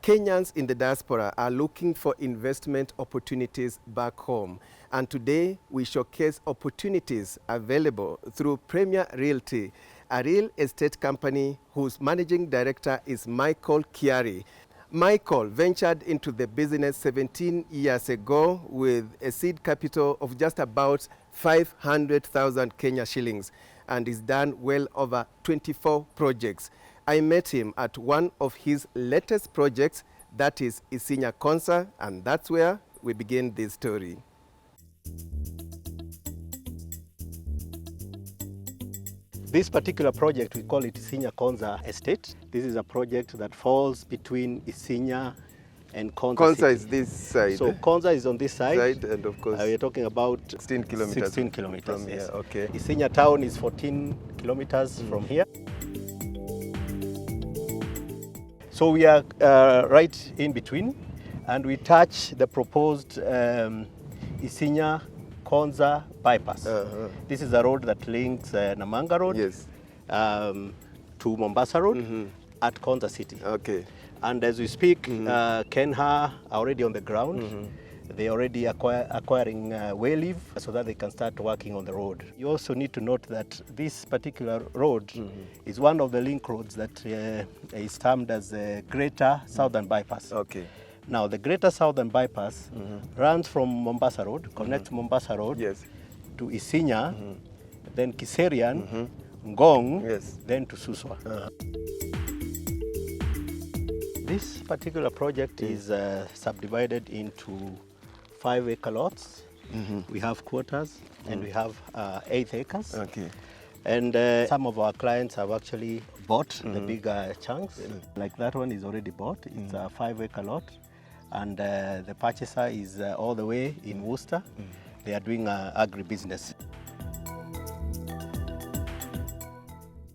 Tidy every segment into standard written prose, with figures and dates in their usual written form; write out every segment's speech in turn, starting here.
Kenyans in the diaspora are looking for investment opportunities back home. And today we showcase opportunities available through Premier Realty, a real estate company whose managing director is Michael Kiari. Michael ventured into the business 17 years ago with a seed capital of just about 500,000 Kenya shillings and is done well over 24 projects. I met him at one of his latest projects, that is Isinya Konza, and that's where we begin this story. This particular project, we call it Isinya Konza Estate. This is a project that falls between Isinya and Konza Konza city. is this side. So Konza is on this side. And of course, we are talking about 16 kilometers. 16 kilometers from yes. here. Okay. Isinya town is 14 kilometers from here. So we are right in between, and we touch the proposed Isinya Konza bypass. This is a road that links Namanga Road Yes. To Mombasa Road at Konza City. Okay. And as we speak, Kenha are already on the ground. They already acquiring way leave so that they can start working on the road. You also need to note that this particular road is one of the link roads that is termed as the Greater Southern Bypass. Okay. Now, the Greater Southern Bypass runs from Mombasa Road, connects Mombasa Road Yes. to Isinya, then Kiserian, Ngong, Yes. then to Suswa. This particular project is subdivided into 5-acre lots. We have quarters and we have 8 acres. Okay. And some of our clients have actually bought the bigger chunks. Like that one is already bought. It's a 5-acre lot. And the purchaser is all the way in Worcester. They are doing agribusiness.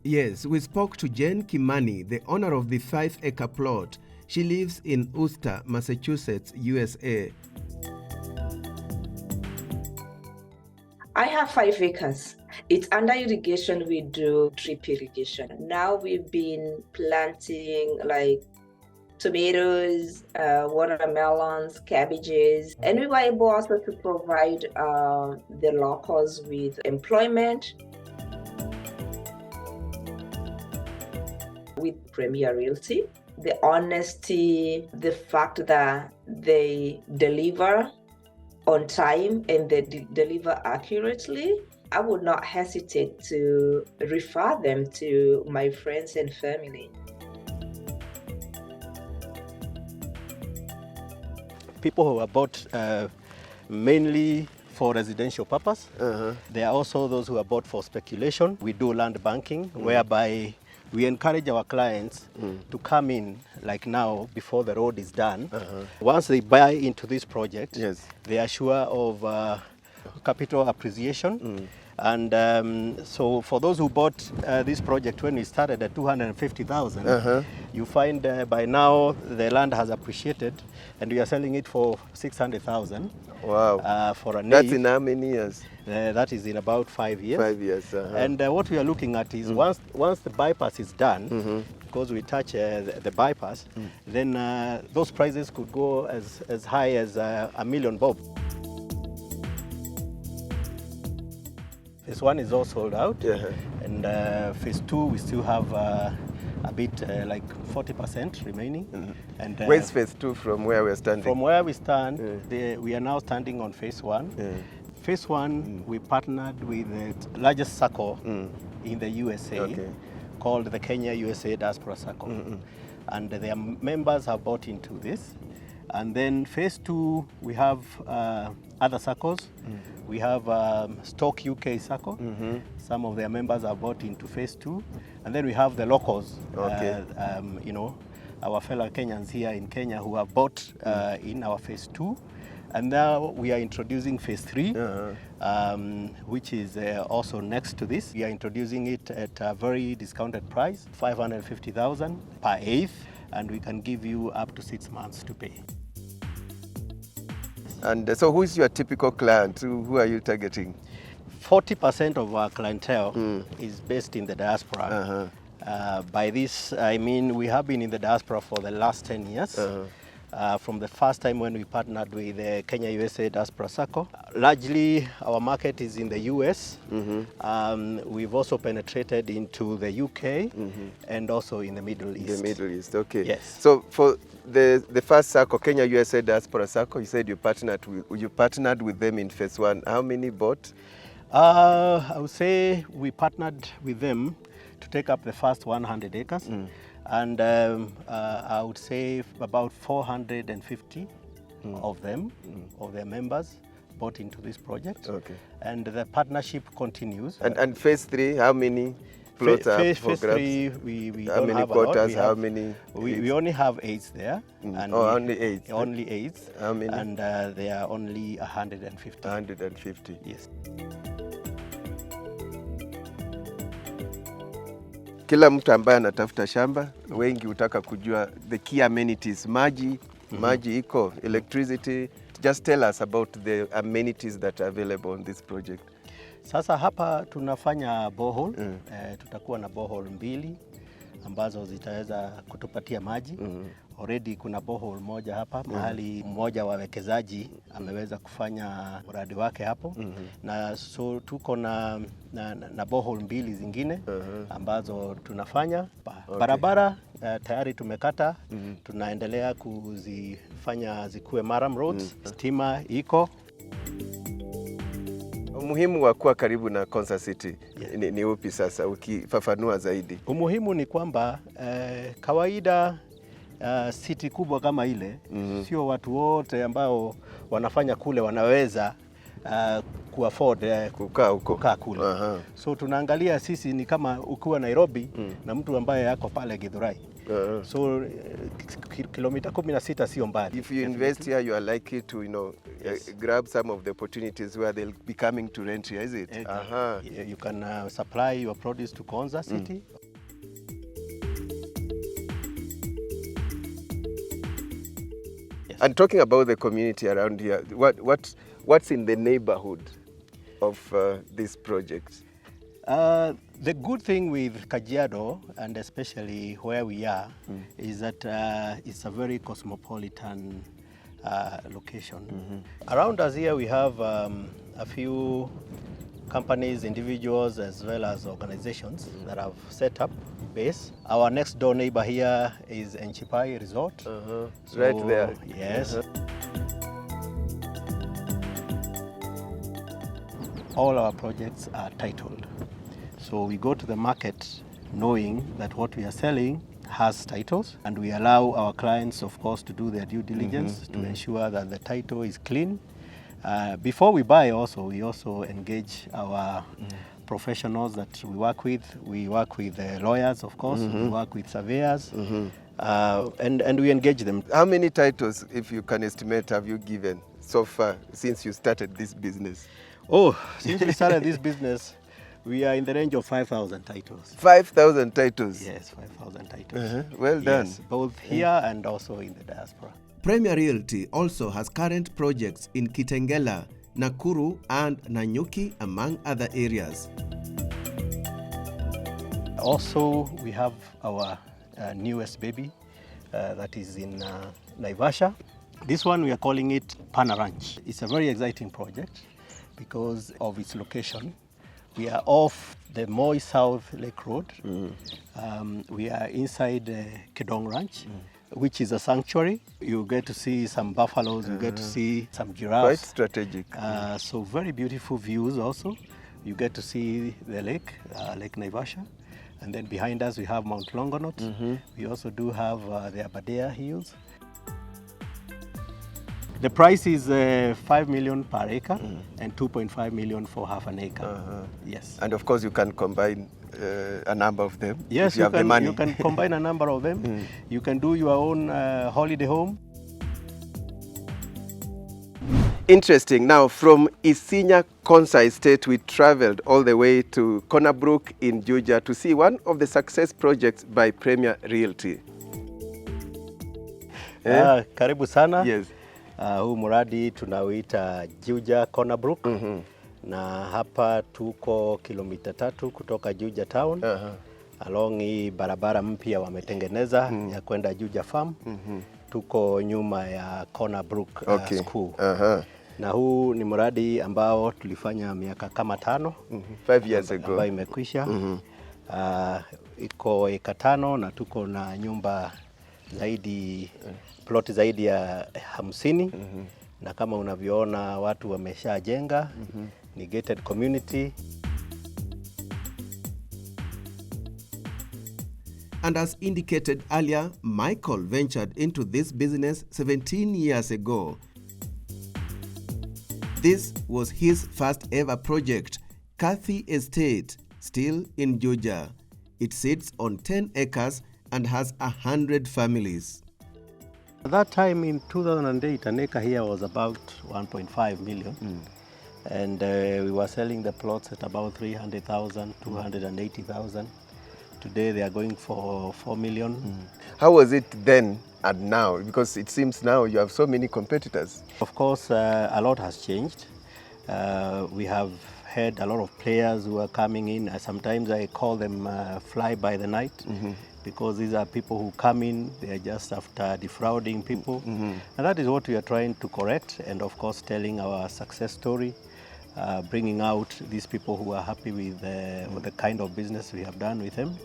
Yes, we spoke to Jane Kimani, the owner of the 5-acre plot. She lives in Worcester, Massachusetts, USA. I have 5 acres. It's under irrigation. We do drip irrigation. Now we've been planting like tomatoes, watermelons, cabbages, and we were able also to provide the locals with employment. With Premier Realty, the honesty, the fact that they deliver on time and they deliver accurately, I would not hesitate to refer them to my friends and family. People who are bought mainly for residential purpose. There are also those who are bought for speculation. We do land banking, whereby we encourage our clients to come in, like now, before the road is done. Once they buy into this project, Yes. they are sure of capital appreciation. And so for those who bought this project when we started at 250,000, you find by now the land has appreciated and we are selling it for 600,000. Wow. For a That's nave. in how many years? That is in about 5 years. 5 years. And what we are looking at is once the bypass is done, because we touch the bypass, then those prices could go as high as $1 million bob. Phase 1 is all sold out, and phase 2 we still have a bit like 40% remaining. And Where's phase 2 from where we're standing? from where we stand, we are now standing on phase 1. Phase 1, we partnered with the largest circle in the USA called the Kenya USA Diaspora Circle. And their members have bought into this. And then phase 2, we have other circles. We have Stock UK Circle. Some of their members have bought into phase 2. And then we have the locals, you know, our fellow Kenyans here in Kenya who have bought in our phase 2. And now we are introducing phase 3, which is also next to this. We are introducing it at a very discounted price, 550,000 per eighth, and we can give you up to 6 months to pay. And so who is your typical client? Who are you targeting? 40% of our clientele is based in the diaspora. By this, I mean we have been in the diaspora for the last 10 years. From the first time when we partnered with the Kenya USA Diaspora Circle. Largely, our market is in the US. We've also penetrated into the UK and also in the Middle East. The Middle East, okay. Yes. So for the first circle, Kenya USA Diaspora Circle, you said you partnered with them in phase 1. How many bought? I would say we partnered with them to take up the first 100 acres. And I would say about 450 of them, of their members, bought into this project. Okay. And the partnership continues. And phase 3, how many plots are for phase grabs? 3, we how don't many have quarters? a lot. How many? We only have 8 there. And only 8? Only 8. How many? And they are only 150. 150. Yes. Kila mtu ambaye anatafuta shamba, wengi hutaka kujua the key amenities, maji iko, electricity. Just tell us about the amenities that are available on this project. Sasa hapa tunafanya borehole. Tutakuwa na borehole 2 ambazo zitaweza kutupatia maji. Already kuna borehole moja hapa mahali mmoja wa wawekezaji ameweza kufanya mradi wake hapo. Na so tuko na borehole 2 zingine ambazo tunafanya. Barabara tayari tumekata. Tunaendelea kuzifanya zikuwe maram roads. Stima iko. Umuhimu wa kuwa karibu na Konza City ni upi sasa ukifafanua zaidi? Umuhimu ni kwamba kawaida city kubwa kama ile sio watu wote ambao wanafanya kule wanaweza kuafford kukaa kule. So tunaangalia sisi ni kama ukiwa Nairobi na mtu ambaye yako pale Githurai. So kilomita 16 sio mbali. If you invest here, you are likely to, grab some of the opportunities where they'll be coming to rent here, is it? You can supply your produce to Konza City. And talking about the community around here, what's in the neighborhood of this project? The good thing with Kajiado, and especially where we are, is that it's a very cosmopolitan location. Around us here we have a few companies, individuals, as well as organizations that have set up base. Our next door neighbor here is Enchipai Resort. So, right there. Yes. All our projects are titled. So we go to the market knowing that what we are selling has titles, and we allow our clients, of course, to do their due diligence to ensure that the title is clean. Before we buy also, we also engage our professionals that we work with. We work with lawyers, of course, we work with surveyors, and we engage them. How many titles, if you can estimate, have you given so far since you started this business? Oh, since we started this business, we are in the range of 5,000 titles. 5,000 titles? Yes, 5,000 titles. Well done. Yes, both here and also in the diaspora. Premier Realty also has current projects in Kitengela, Nakuru and Nanyuki, among other areas. Also, we have our newest baby that is in Naivasha. This one we are calling it Panar Ranch. It's a very exciting project because of its location. We are off the Moi South Lake Road. We are inside Kedong Ranch, which is a sanctuary. You get to see some buffaloes, you get to see some giraffes. Quite strategic. So very beautiful views also. You get to see the lake, Lake Naivasha. And then behind us we have Mount Longonot. We also do have the Aberdare Hills. The price is 5 million per acre and 2.5 million for half an acre. Yes. And of course you can combine a number of them. Yes, if you have the money. You can combine a number of them. You can do your own holiday home. Interesting. Now from Isinya Konza Estate, we traveled all the way to Cornerbrook in Juja to see one of the success projects by Premier Realty. Karibu sana. Yes. Huu mradi tunauita Juja Cornerbrook. Na hapa tuko kilomita 3 kutoka Juja town. along hii barabara mpya wametengeneza ya kwenda Juja Farm. Tuko nyuma ya Cornerbrook school. Na huu ni mradi ambao tulifanya miaka kama 5 5 years ago ambayo imekwisha. Iko eka 5 na tuko na nyumba zaidi plot zaidi ya 50 na kama unavyoona watu wameshajenga. Ni gated community. And as indicated earlier, Michael ventured into this business 17 years ago. This was his first ever project, Kathy Estate, still in Juja. It sits on 10 acres and has 100 families. At that time in 2008, an acre here was about 1.5 million. And we were selling the plots at about 300,000, 280,000. Today they are going for 4 million. How was it then and now? Because it seems now you have so many competitors. Of course, a lot has changed. We have had a lot of players who are coming in. Sometimes I call them fly by the night, because these are people who come in, they are just after defrauding people. And that is what we are trying to correct, and of course telling our success story, bringing out these people who are happy with the kind of business we have done with them.